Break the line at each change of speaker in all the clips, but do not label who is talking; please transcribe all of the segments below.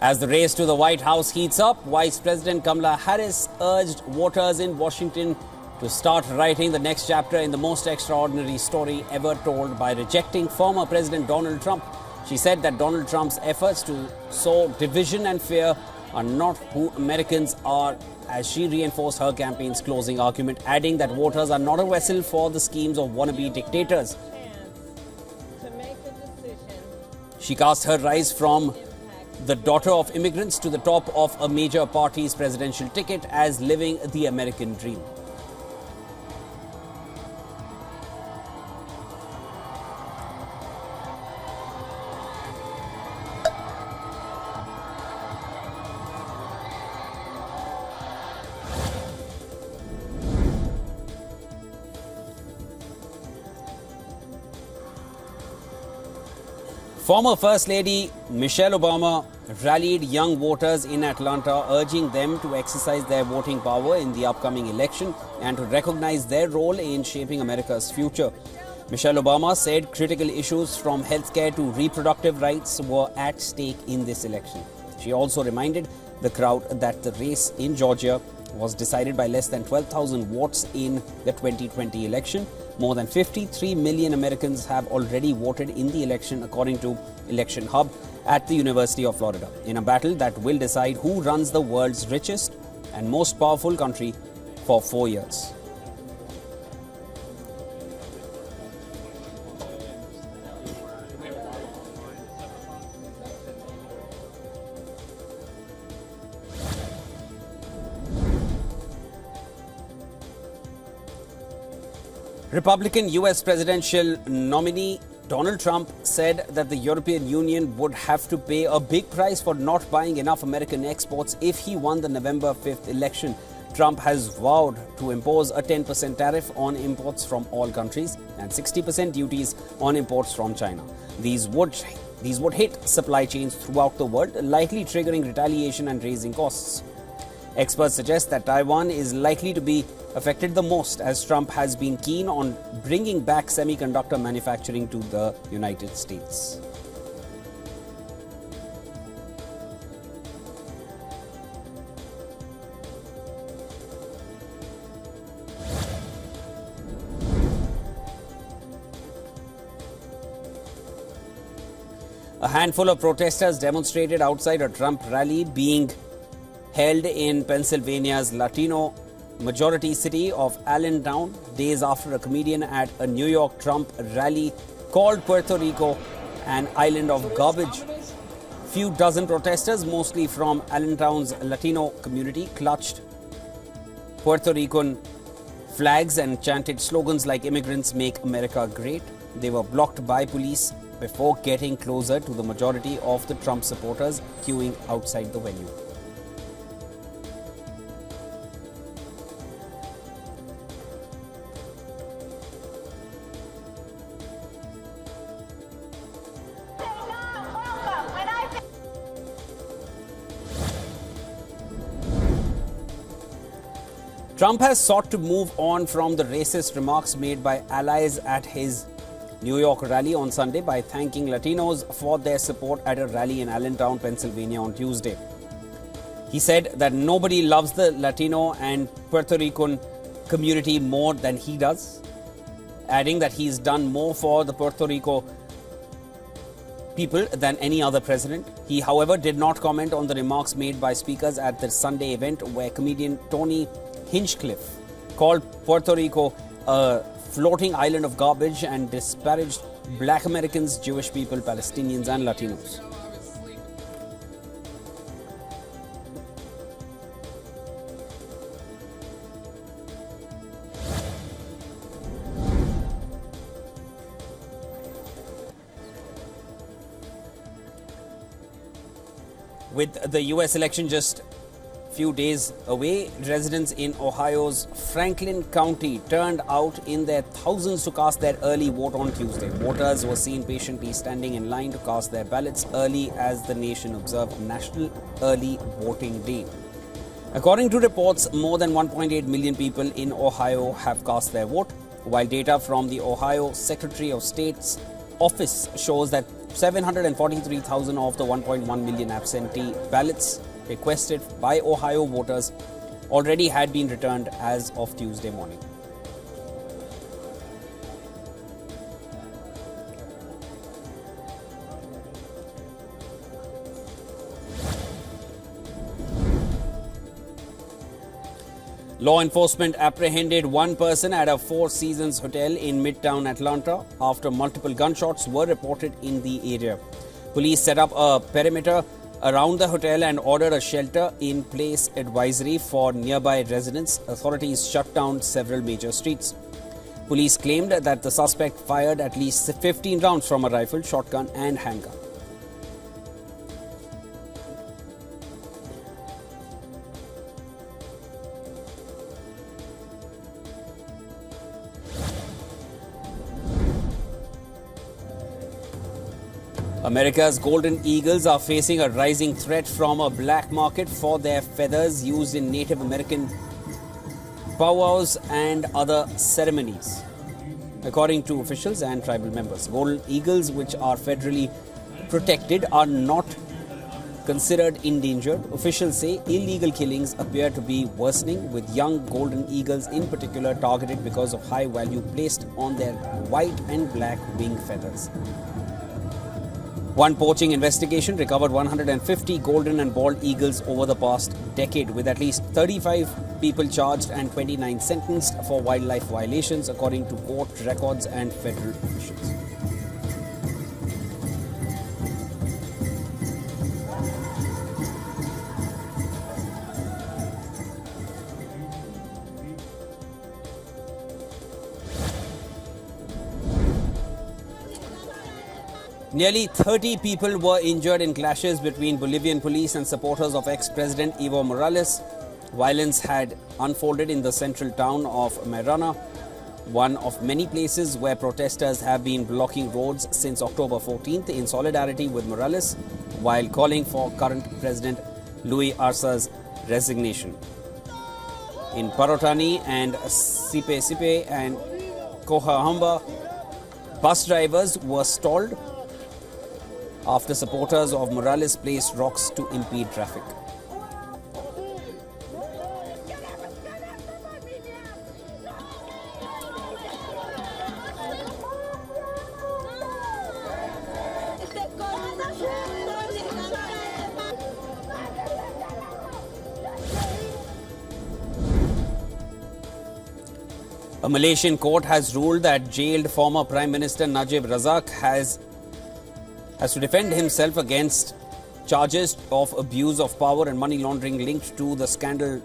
As the race to the White House heats up, Vice President Kamala Harris urged voters in Washington to start writing the next chapter in the most extraordinary story ever told by rejecting former President Donald Trump. She said that Donald Trump's efforts to sow division and fear are not who Americans are, as she reinforced her campaign's closing argument, adding that voters are not a vessel for the schemes of wannabe dictators. She cast her rise from the daughter of immigrants to the top of a major party's presidential ticket as living the American dream. Former First Lady Michelle Obama rallied young voters in Atlanta, urging them to exercise their voting power in the upcoming election and to recognize their role in shaping America's future. Michelle Obama said critical issues from healthcare to reproductive rights were at stake in this election. She also reminded the crowd that the race in Georgia was decided by less than 12,000 votes in the 2020 election. More than 53 million Americans have already voted in the election, according to Election Hub at the University of Florida, in a battle that will decide who runs the world's richest and most powerful country for 4 years. Republican U.S. presidential nominee Donald Trump said that the European Union would have to pay a big price for not buying enough American exports if he won the November 5th election. Trump has vowed to impose a 10% tariff on imports from all countries and 60% duties on imports from China. These would hit supply chains throughout the world, likely triggering retaliation and raising costs. Experts suggest that Taiwan is likely to be affected the most, as Trump has been keen on bringing back semiconductor manufacturing to the United States. A handful of protesters demonstrated outside a Trump rally being held in Pennsylvania's Latino majority city of Allentown, days after a comedian at a New York Trump rally called Puerto Rico an island of garbage. Few dozen protesters, mostly from Allentown's Latino community, clutched Puerto Rican flags and chanted slogans like "Immigrants Make America Great." They were blocked by police before getting closer to the majority of the Trump supporters queuing outside the venue. Trump has sought to move on from the racist remarks made by allies at his New York rally on Sunday by thanking Latinos for their support at a rally in Allentown, Pennsylvania on Tuesday. He said that nobody loves the Latino and Puerto Rican community more than he does, adding that he's done more for the Puerto Rico people than any other president. He, however, did not comment on the remarks made by speakers at the Sunday event where comedian Tony Hinchcliffe called Puerto Rico a floating island of garbage and disparaged Black Americans, Jewish people, Palestinians and Latinos. With the US election just few days away, residents in Ohio's Franklin County turned out in their thousands to cast their early vote on Tuesday. Voters were seen patiently standing in line to cast their ballots early as the nation observed National Early Voting Day. According to reports, more than 1.8 million people in Ohio have cast their vote, while data from the Ohio Secretary of State's office shows that 743,000 of the 1.1 million absentee ballots requested by Ohio voters already had been returned as of Tuesday morning. Law enforcement apprehended one person at a Four Seasons hotel in Midtown Atlanta after multiple gunshots were reported in the area. Police set up a perimeter around the hotel and ordered a shelter-in-place advisory for nearby residents. Authorities shut down several major streets. Police claimed that the suspect fired at least 15 rounds from a rifle, shotgun and handgun. America's golden eagles are facing a rising threat from a black market for their feathers used in Native American powwows and other ceremonies, according to officials and tribal members. Golden eagles, which are federally protected, are not considered endangered. Officials say illegal killings appear to be worsening, with young golden eagles in particular targeted because of high value placed on their white and black wing feathers. One poaching investigation recovered 150 golden and bald eagles over the past decade, with at least 35 people charged and 29 sentenced for wildlife violations, according to court records and federal officials. Nearly 30 people were injured in clashes between Bolivian police and supporters of ex-president Evo Morales. Violence had unfolded in the central town of Maritime, one of many places where protesters have been blocking roads since October 14th in solidarity with Morales, while calling for current President Luis Arce's resignation. In Parotani and Sipe and Coajamba, bus drivers were stalled after supporters of Morales placed rocks to impede traffic. A Malaysian court has ruled that jailed former Prime Minister Najib Razak has to defend himself against charges of abuse of power and money laundering linked to the scandal-racked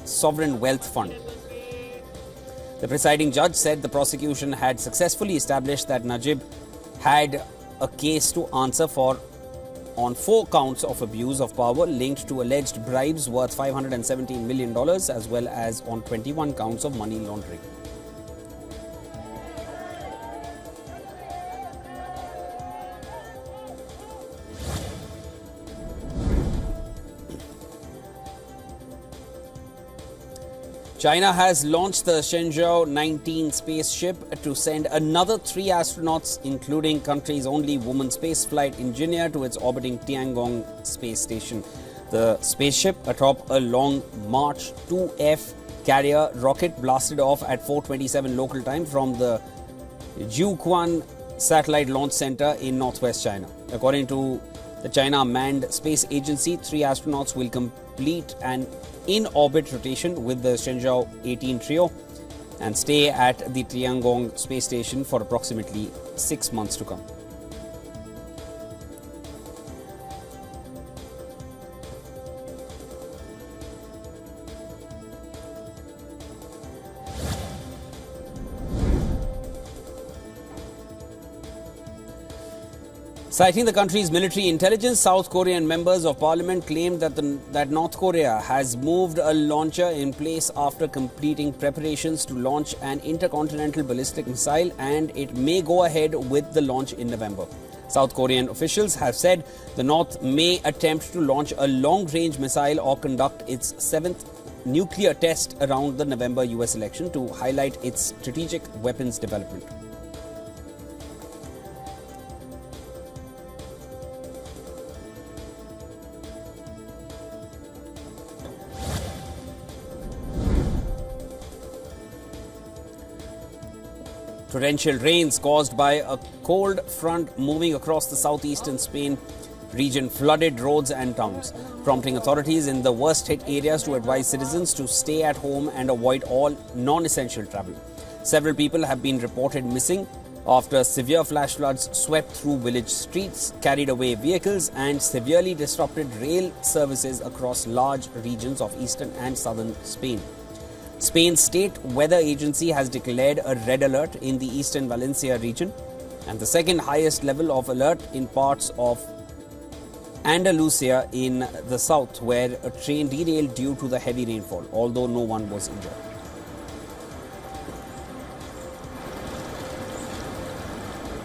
Sovereign Wealth Fund. The presiding judge said the prosecution had successfully established that Najib had a case to answer for on 4 counts of abuse of power linked to alleged bribes worth $517 million, as well as on 21 counts of money laundering. China has launched the Shenzhou 19 spaceship to send another 3 astronauts, including country's only woman spaceflight engineer, to its orbiting Tiangong space station. The spaceship, atop a Long March 2F carrier rocket, blasted off at 4:27 local time from the Jiuquan Satellite Launch Center in northwest China. According to the China Manned Space Agency, 3 astronauts will complete an in-orbit rotation with the Shenzhou 18 trio and stay at the Tiangong space station for approximately 6 months to come. Citing the country's military intelligence, South Korean members of parliament claimed that North Korea has moved a launcher in place after completing preparations to launch an intercontinental ballistic missile, and it may go ahead with the launch in November. South Korean officials have said the North may attempt to launch a long-range missile or conduct its 7th nuclear test around the November US election to highlight its strategic weapons development. Torrential rains caused by a cold front moving across the southeastern Spain region flooded roads and towns, prompting authorities in the worst-hit areas to advise citizens to stay at home and avoid all non-essential travel. Several people have been reported missing after severe flash floods swept through village streets, carried away vehicles, and severely disrupted rail services across large regions of eastern and southern Spain. Spain's state weather agency has declared a red alert in the eastern Valencia region and the second highest level of alert in parts of Andalusia in the south, where a train derailed due to the heavy rainfall, although no one was injured.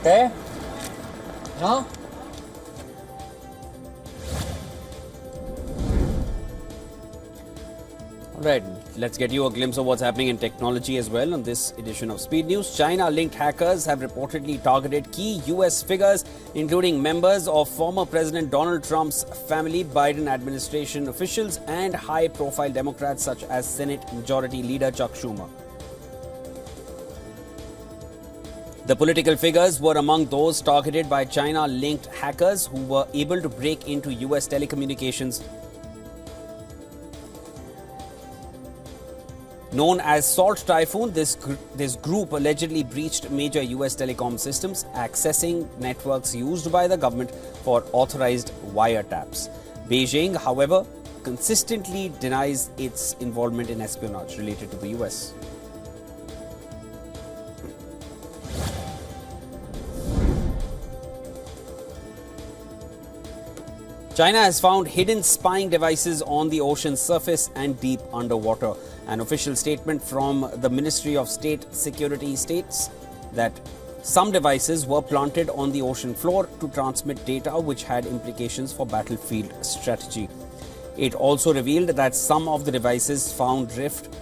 Okay? No?
Alright, let's get you a glimpse of what's happening in technology as well on this edition of Speed News. China-linked hackers have reportedly targeted key US figures, including members of former President Donald Trump's family, Biden administration officials, and high-profile Democrats such as Senate Majority Leader Chuck Schumer. The political figures were among those targeted by China-linked hackers who were able to break into US telecommunications. Known as Salt Typhoon, this group allegedly breached major US telecom systems, accessing networks used by the government for authorized wiretaps. Beijing, however, consistently denies its involvement in espionage related to the US. China has found hidden spying devices on the ocean's surface and deep underwater. An official statement from the Ministry of State Security states that some devices were planted on the ocean floor to transmit data which had implications for battlefield strategy. It also revealed that some of the devices found drift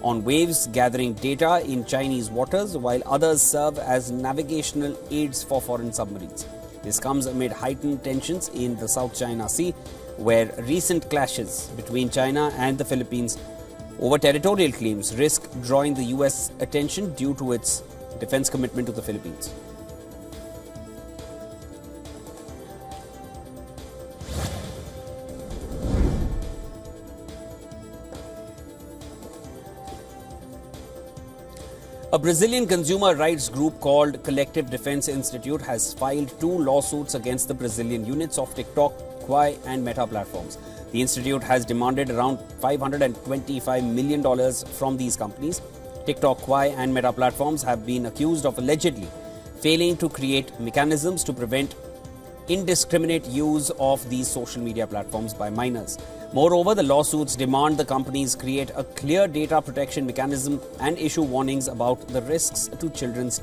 on waves gathering data in Chinese waters, while others serve as navigational aids for foreign submarines. This comes amid heightened tensions in the South China Sea, where recent clashes between China and the Philippines over territorial claims risk drawing the US attention due to its defense commitment to the Philippines. A Brazilian consumer rights group called Collective Defense Institute has filed 2 lawsuits against the Brazilian units of TikTok, Kwai and Meta platforms. The institute has demanded around $525 million from these companies. TikTok, Kwai and Meta platforms have been accused of allegedly failing to create mechanisms to prevent indiscriminate use of these social media platforms by minors. Moreover, the lawsuits demand the companies create a clear data protection mechanism and issue warnings about the risks to children's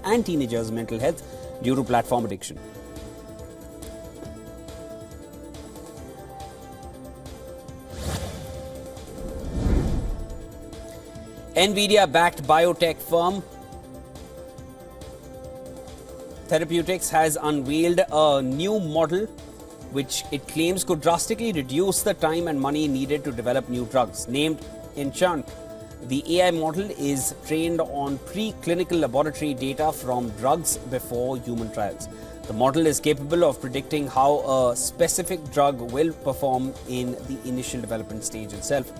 and teenagers' mental health due to platform addiction. Nvidia-backed biotech firm Therapeutics has unveiled a new model which it claims could drastically reduce the time and money needed to develop new drugs. Named Enchant, the AI model is trained on preclinical laboratory data from drugs before human trials. The model is capable of predicting how a specific drug will perform in the initial development stage itself.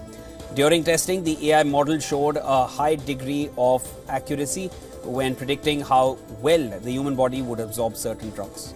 During testing, the AI model showed a high degree of accuracy when predicting how well the human body would absorb certain drugs.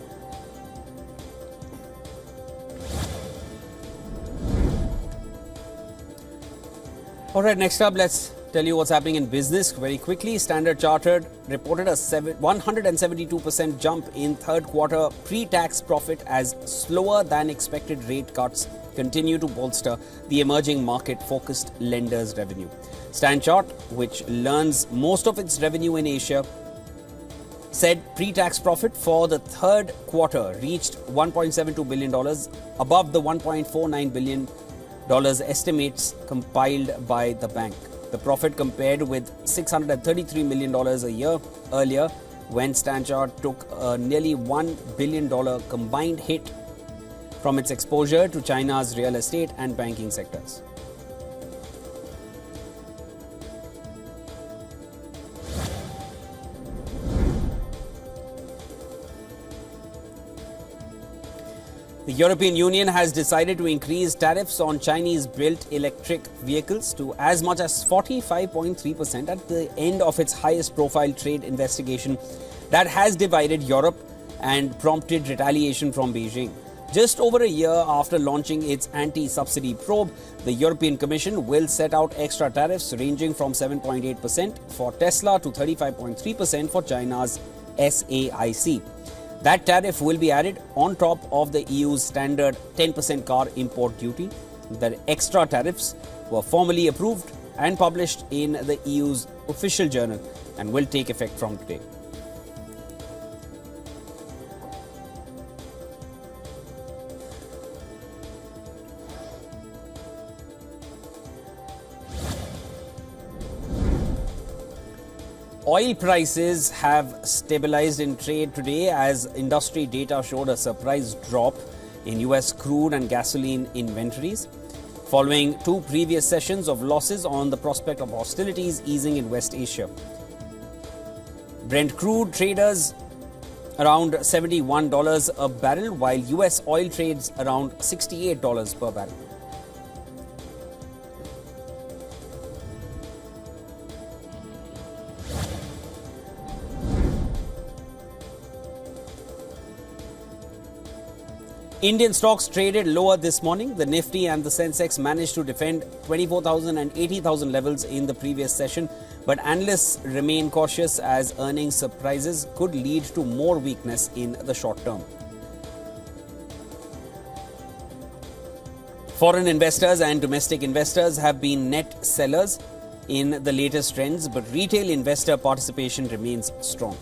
Alright, next up, let's tell you what's happening in business very quickly. Standard Chartered reported a 172% jump in third quarter pre-tax profit as slower than expected rate cuts continue to bolster the emerging market-focused lenders' revenue. StanChart, which learns most of its revenue in Asia, said pre-tax profit for the third quarter reached $1.72 billion, above the $1.49 billion estimates compiled by the bank. The profit compared with $633 million a year earlier, when StanChart took a nearly $1 billion combined hit from its exposure to China's real estate and banking sectors. The European Union has decided to increase tariffs on Chinese-built electric vehicles to as much as 45.3% at the end of its highest-profile trade investigation that has divided Europe and prompted retaliation from Beijing. Just over a year after launching its anti-subsidy probe, the European Commission will set out extra tariffs ranging from 7.8% for Tesla to 35.3% for China's SAIC. That tariff will be added on top of the EU's standard 10% car import duty. The extra tariffs were formally approved and published in the EU's official journal and will take effect from today. Oil prices have stabilized in trade today as industry data showed a surprise drop in US crude and gasoline inventories, following two previous sessions of losses on the prospect of hostilities easing in West Asia. Brent crude traders around $71 a barrel, while US oil trades around $68 per barrel. Indian stocks traded lower this morning. The Nifty and the Sensex managed to defend 24,000 and 80,000 levels in the previous session, but analysts remain cautious as earnings surprises could lead to more weakness in the short term. Foreign investors and domestic investors have been net sellers in the latest trends, but retail investor participation remains strong.